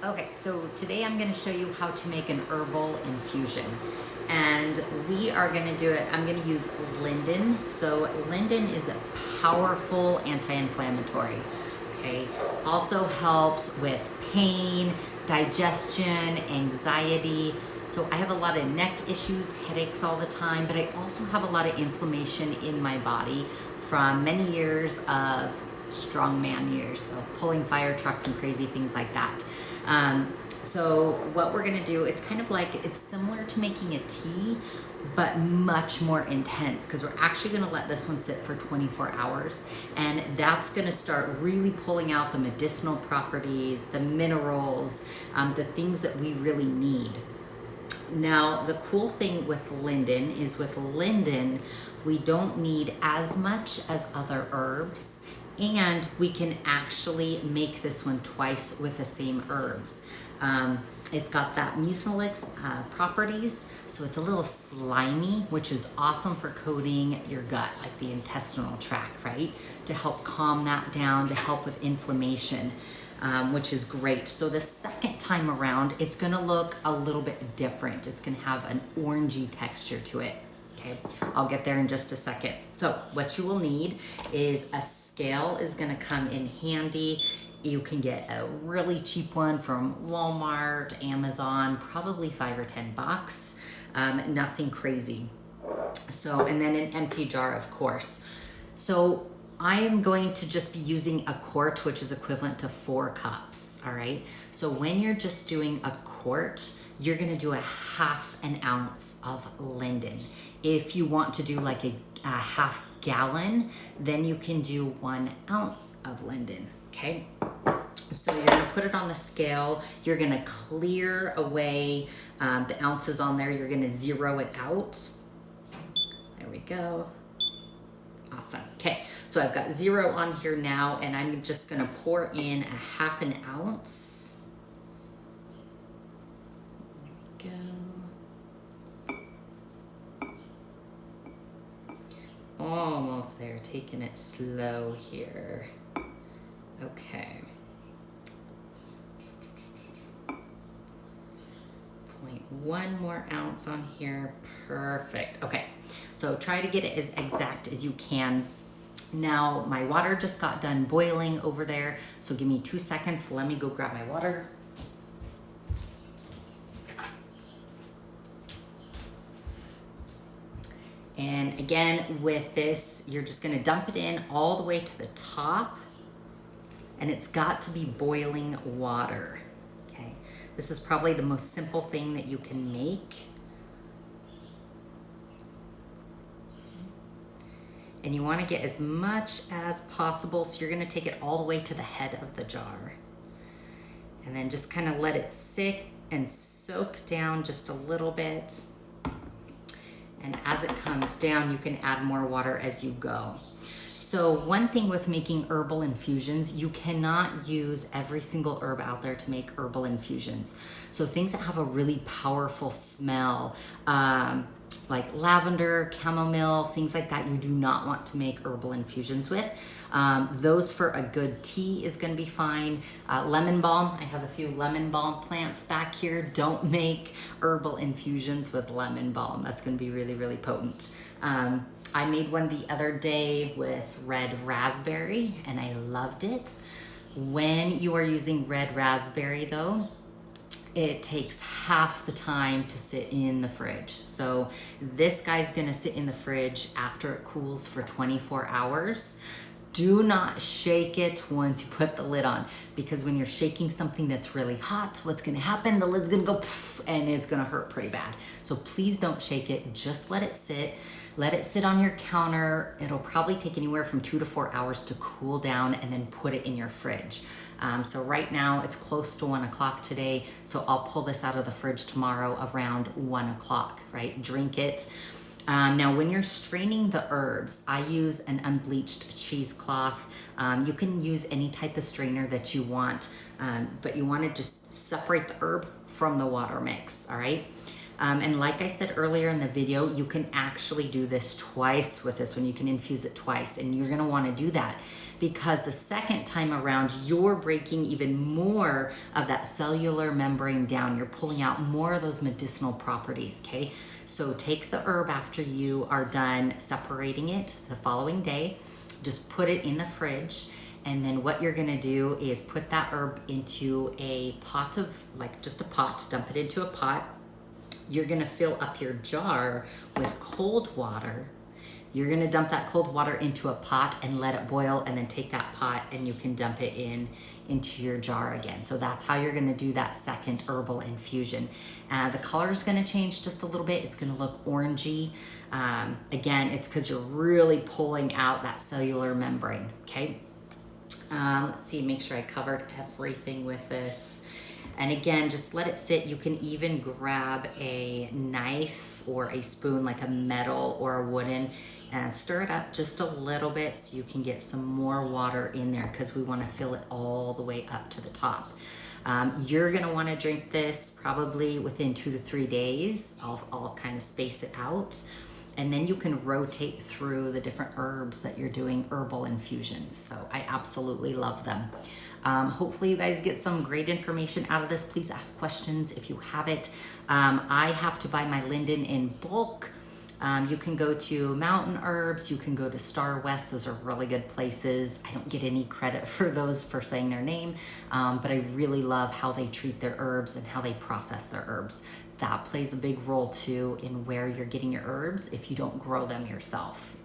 Okay, so today I'm going to show you how to make an herbal infusion. And we are going to do it, I'm going to use Linden. So Linden is a powerful anti-inflammatory. Okay, also helps with pain, digestion, anxiety. So I have a lot of neck issues, headaches all the time, but I also have a lot of inflammation in my body from many years of strongman years, so pulling fire trucks and crazy things like that. So what we're gonna do, it's kind of like, it's similar to making a tea, but much more intense because we're actually gonna let this one sit for 24 hours. And that's gonna start really pulling out the medicinal properties, the minerals, the things that we really need. Now, the cool thing with Linden is with Linden, we don't need as much as other herbs, and we can actually make this one twice with the same herbs. It's got that mucilix properties, so it's a little slimy, which is awesome for coating your gut, like the intestinal tract, right? To help calm that down, to help with inflammation. Which is great. So the second time around, it's gonna look a little bit different. It's gonna have an orangey texture to it. Okay, I'll get there in just a second. So what you will need is a scale is gonna come in handy. You can get a really cheap one from Walmart, Amazon, probably $5 or $10. Nothing crazy. So, and then an empty jar, of course. So I am going to just be using a quart, which is equivalent to 4 cups, all right? So when you're just doing a quart, you're gonna do a half an ounce of Linden. If you want to do like a half gallon, then you can do 1 ounce of Linden, okay? So you're gonna put it on the scale, you're gonna clear away the ounces on there, you're gonna zero it out. There we go. Awesome. Okay, so I've got 0 on here now, and I'm just going to pour in a half an ounce. There we go. Almost there, taking it slow here. Okay. 0.1 more ounce on here. Perfect. Okay. So try to get it as exact as you can. Now my water just got done boiling over there, so give me 2 seconds. Let me go grab my water. And again, with this, you're just gonna dump it in all the way to the top, and it's got to be boiling water, okay? This is probably the most simple thing that you can make. And you want to get as much as possible, so you're going to take it all the way to the head of the jar. And then just kind of let it sit and soak down just a little bit. And as it comes down, you can add more water as you go. So one thing with making herbal infusions, you cannot use every single herb out there to make herbal infusions. So things that have a really powerful smell, like lavender, chamomile, things like that, you do not want to make herbal infusions with. Those for a good tea is going to be fine. Lemon balm, I have a few lemon balm plants back here. Don't make herbal infusions with lemon balm. That's going to be really, really potent. I made one the other day with red raspberry and I loved it. When you are using red raspberry though, it takes half the time to sit in the fridge. So this guy's gonna sit in the fridge after it cools for 24 hours. Do not shake it once you put the lid on, because when you're shaking something that's really hot, what's gonna happen? The lid's gonna go poof, and it's gonna hurt pretty bad. So please don't shake it, just let it sit. Let it sit on your counter. It'll probably take anywhere from 2 to 4 hours to cool down, and then put it in your fridge. So right now it's close to 1 o'clock today. So I'll pull this out of the fridge tomorrow around 1 o'clock, right? Drink it. Now when you're straining the herbs, I use an unbleached cheesecloth. You can use any type of strainer that you want, but you want to just separate the herb from the water mix, all right? And like I said earlier in the video, you can actually do this twice with this one. You can infuse it twice, and you're gonna wanna do that because the second time around, you're breaking even more of that cellular membrane down. You're pulling out more of those medicinal properties, okay? So take the herb after you are done separating it the following day, just put it in the fridge, and then what you're gonna do is put that herb into a pot of, like just a pot, dump it into a pot. You're gonna fill up your jar with cold water. You're gonna dump that cold water into a pot and let it boil, and then take that pot and you can dump it into your jar again. So that's how you're gonna do that second herbal infusion. The color is gonna change just a little bit. It's gonna look orangey. Again, it's because you're really pulling out that cellular membrane, okay? Let's see, make sure I covered everything with this. And again, just let it sit. You can even grab a knife or a spoon, like a metal or a wooden, and stir it up just a little bit so you can get some more water in there, because we want to fill it all the way up to the top. You're going to want to drink this probably within 2 to 3 days. I'll kind of space it out. And then you can rotate through the different herbs that you're doing herbal infusions. So I absolutely love them. Hopefully you guys get some great information out of this. Please ask questions if you have it. I have to buy my Linden in bulk. You can go to Mountain Herbs, you can go to Star West. Those are really good places. I don't get any credit for those for saying their name, but I really love how they treat their herbs and how they process their herbs. That plays a big role too in where you're getting your herbs if you don't grow them yourself.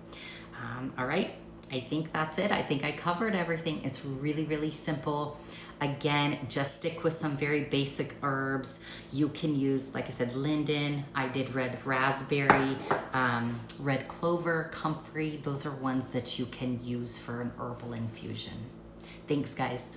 All right, I think that's it. I think I covered everything. It's really, really simple. Again, just stick with some very basic herbs. You can use, like I said, linden. I did red raspberry, red clover, comfrey. Those are ones that you can use for an herbal infusion. Thanks, guys.